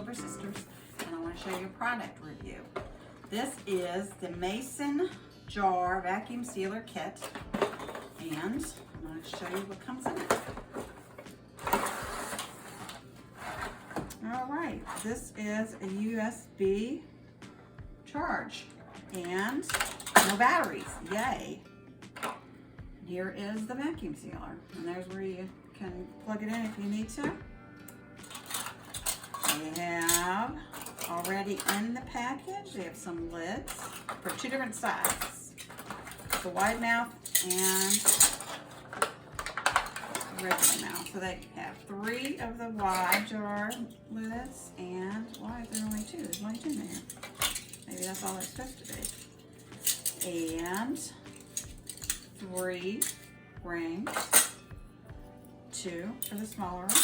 SassySilverSisters, and I want to show you a product review. This is the Mason Jar Vacuum Sealer Kit, and I'm going to show you what comes in it. All right, this is a USB charge and no batteries, yay. Here is the vacuum sealer, and there's where you can plug it in if you need to. They have already in the package, they have some lids for two different sizes. The wide mouth and regular mouth. So they have 3 of the wide jar lids, and why is there only 2? There's only 2 in there. Maybe that's all it's supposed to be. And 3 rings, 2 for the smaller one.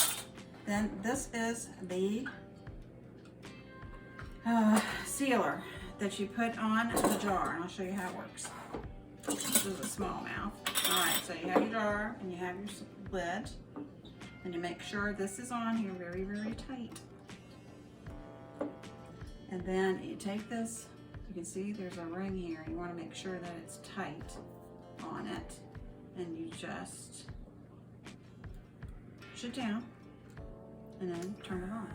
Then this is the sealer that you put on the jar, and I'll show you how it works. This is a small mouth. All right, so you have your jar and you have your lid, and you make sure this is on here very, very tight. And then you take this, you can see there's a ring here. You want to make sure that it's tight on it, and you just push it down and then turn it on,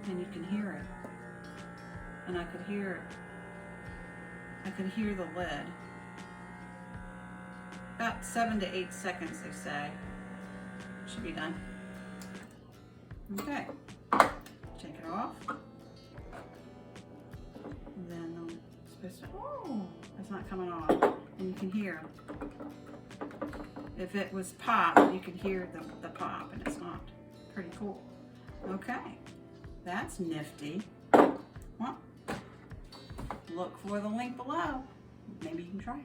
and you can hear it. And I could hear it. I could hear the lid. About 7 to 8 seconds, they say. Should be done. Okay. Take it off. And then I'm supposed to, oh, it's not coming off. And you can hear. If it was pop, you could hear the pop, and it's not. Pretty cool. Okay. That's nifty. Well, look for the link below. Maybe you can try it.